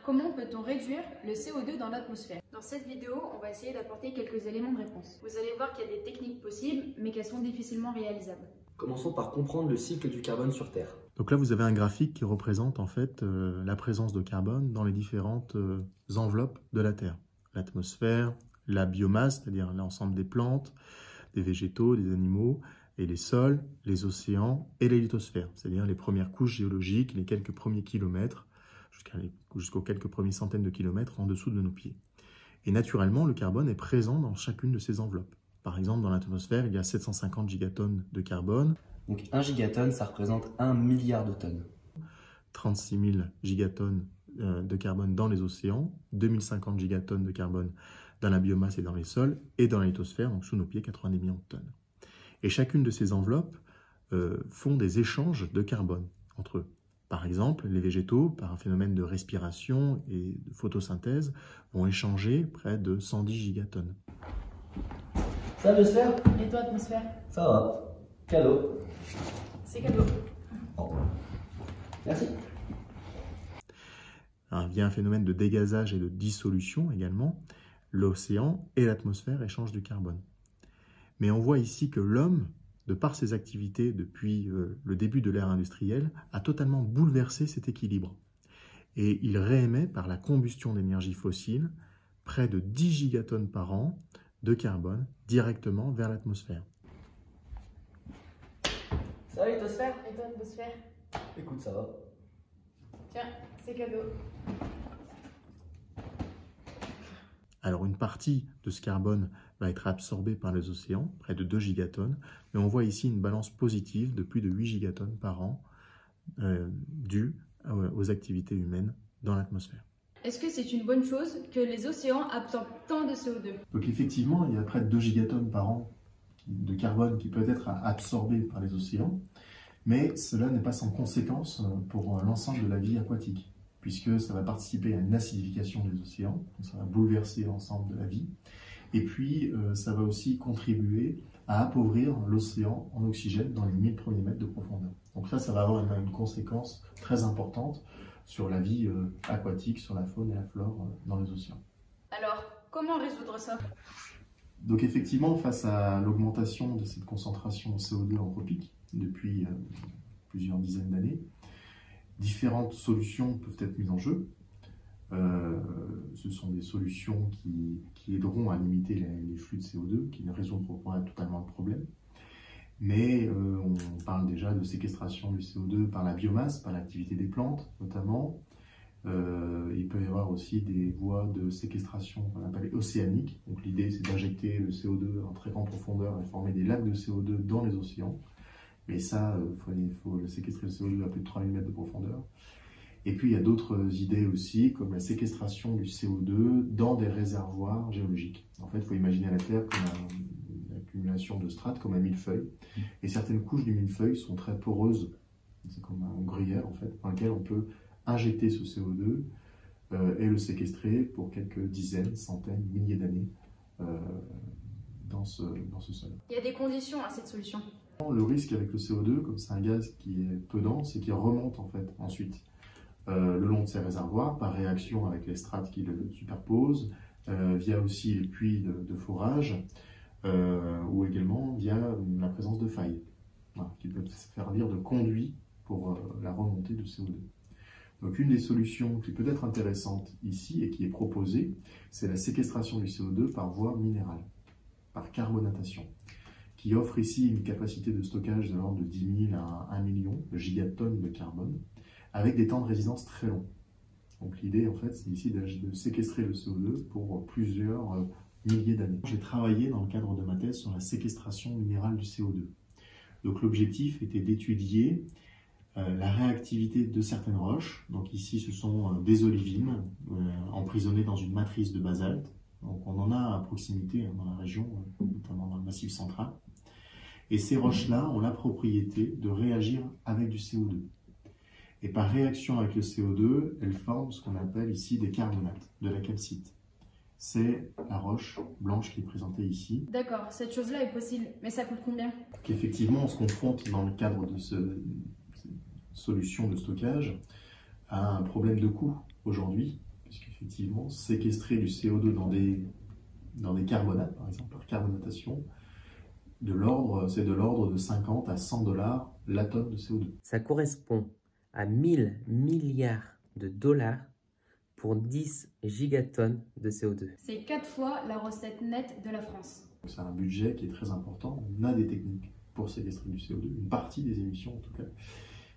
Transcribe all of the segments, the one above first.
comment peut-on réduire le CO2 dans l'atmosphère? Dans cette vidéo, on va essayer d'apporter quelques éléments de réponse. Vous allez voir qu'il y a des techniques possibles, mais qu'elles sont difficilement réalisables. Commençons par comprendre le cycle du carbone sur Terre. Donc là, vous avez un graphique qui représente en fait la présence de carbone dans les différentes enveloppes de la Terre. L'atmosphère, la biomasse, c'est-à-dire l'ensemble des plantes, des végétaux, des animaux, et les sols, les océans et les lithosphères, c'est-à-dire les premières couches géologiques, les quelques premiers kilomètres, jusqu'aux quelques premières centaines de kilomètres en dessous de nos pieds. Et naturellement, le carbone est présent dans chacune de ces enveloppes. Par exemple, dans l'atmosphère, il y a 750 gigatonnes de carbone. Donc 1 gigatonne, ça représente 1 milliard de tonnes. 36 000 gigatonnes de carbone dans les océans, 2050 gigatonnes de carbone dans la biomasse et dans les sols, et dans la lithosphère, donc sous nos pieds, 90 millions de tonnes. Et chacune de ces enveloppes font des échanges de carbone entre eux. Par exemple, les végétaux, par un phénomène de respiration et de photosynthèse, vont échanger près de 110 gigatonnes. Ça va, atmosphère? Et toi, atmosphère? Ça va. Cadeau. C'est cadeau. Oh. Merci. Alors, via un phénomène de dégazage et de dissolution également, l'océan et l'atmosphère échangent du carbone. Mais on voit ici que l'homme, de par ses activités depuis le début de l'ère industrielle, a totalement bouleversé cet équilibre. Et il réémet par la combustion d'énergie fossile près de 10 gigatonnes par an de carbone directement vers l'atmosphère. Ça va, lithosphère? Et toi, atmosphère? Écoute, ça va. Tiens, c'est cadeau. Alors une partie de ce carbone va être absorbée par les océans, près de 2 gigatonnes, mais on voit ici une balance positive de plus de 8 gigatonnes par an due aux activités humaines dans l'atmosphère. Est-ce que c'est une bonne chose que les océans absorbent tant de CO2? Donc effectivement, il y a près de 2 gigatonnes par an de carbone qui peut être absorbé par les océans, mais cela n'est pas sans conséquence pour l'ensemble de la vie aquatique, puisque ça va participer à une acidification des océans, donc ça va bouleverser l'ensemble de la vie, et puis ça va aussi contribuer à appauvrir l'océan en oxygène dans les 1000 premiers mètres de profondeur. Donc ça va avoir une conséquence très importante sur la vie aquatique, sur la faune et la flore dans les océans. Alors, comment résoudre ça? Donc effectivement, face à l'augmentation de cette concentration de CO2 anthropique depuis plusieurs dizaines d'années, différentes solutions peuvent être mises en jeu. Ce sont des solutions qui aideront à limiter les flux de CO2, qui ne résoudront pas totalement le problème. Mais on parle déjà de séquestration du CO2 par la biomasse, par l'activité des plantes notamment. Il peut y avoir aussi des voies de séquestration qu'on appelle océaniques. Donc l'idée c'est d'injecter le CO2 en très grande profondeur et former des lacs de CO2 dans les océans. Mais ça, il faut séquestrer le CO2 à plus de 3000 mètres de profondeur. Et puis il y a d'autres idées aussi, comme la séquestration du CO2 dans des réservoirs géologiques. En fait, il faut imaginer la Terre comme une accumulation de strates, comme un millefeuille. Et certaines couches du millefeuille sont très poreuses. C'est comme un gruyère, en fait, dans lequel on peut injecter ce CO2 et le séquestrer pour quelques dizaines, centaines, milliers d'années dans ce sol. Il y a des conditions à cette solution. Le risque avec le CO2, comme c'est un gaz qui est peu dense, c'est qu'il remonte en fait ensuite le long de ces réservoirs par réaction avec les strates qui le superposent, via aussi les puits de forage, ou également via la présence de failles, voilà, qui peuvent servir de conduit pour la remontée du CO2. Donc une des solutions qui peut être intéressante ici et qui est proposée, c'est la séquestration du CO2 par voie minérale, par carbonatation, qui offre ici une capacité de stockage de l'ordre de 10 000 à 1 million de gigatonnes de carbone, avec des temps de résidence très longs. Donc l'idée, en fait, c'est ici de séquestrer le CO2 pour plusieurs milliers d'années. J'ai travaillé dans le cadre de ma thèse sur la séquestration minérale du CO2. Donc l'objectif était d'étudier la réactivité de certaines roches. Donc ici, ce sont des olivines emprisonnées dans une matrice de basalte. Donc on en a à proximité dans la région, notamment dans le Massif central. Et ces roches-là ont la propriété de réagir avec du CO2. Et par réaction avec le CO2, elles forment ce qu'on appelle ici des carbonates, de la calcite. C'est la roche blanche qui est présentée ici. D'accord, cette chose-là est possible, mais ça coûte combien? Effectivement, on se confronte dans le cadre de cette solution de stockage à un problème de coût aujourd'hui, effectivement, séquestrer du CO2 dans des carbonates, par exemple, par carbonatation, c'est de l'ordre de 50 à 100 $ la tonne de CO2. Ça correspond à 1000 milliards de dollars pour 10 gigatonnes de CO2. C'est 4 fois la recette nette de la France. C'est un budget qui est très important. On a des techniques pour séquestrer du CO2, une partie des émissions en tout cas.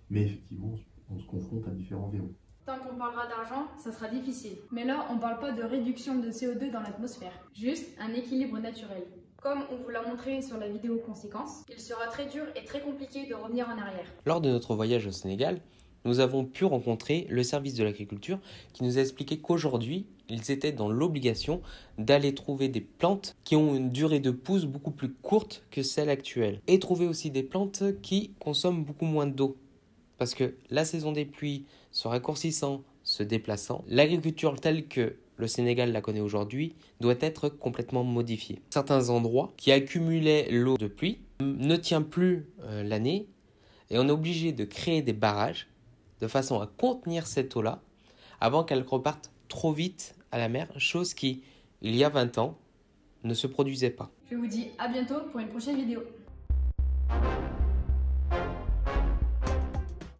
Mais effectivement, on se confronte à différents verrous. Tant qu'on parlera d'argent, ça sera difficile. Mais là, on ne parle pas de réduction de CO2 dans l'atmosphère, juste un équilibre naturel. Comme on vous l'a montré sur la vidéo conséquence, il sera très dur et très compliqué de revenir en arrière. Lors de notre voyage au Sénégal, nous avons pu rencontrer le service de l'agriculture qui nous a expliqué qu'aujourd'hui, ils étaient dans l'obligation d'aller trouver des plantes qui ont une durée de pousse beaucoup plus courte que celle actuelle. Et trouver aussi des plantes qui consomment beaucoup moins d'eau. Parce que la saison des pluies se raccourcissant, se déplaçant, l'agriculture telle que le Sénégal la connaît aujourd'hui doit être complètement modifiée. Certains endroits qui accumulaient l'eau de pluie ne tiennent plus l'année et on est obligé de créer des barrages de façon à contenir cette eau-là avant qu'elle reparte trop vite à la mer, chose qui, il y a 20 ans, ne se produisait pas. Je vous dis à bientôt pour une prochaine vidéo.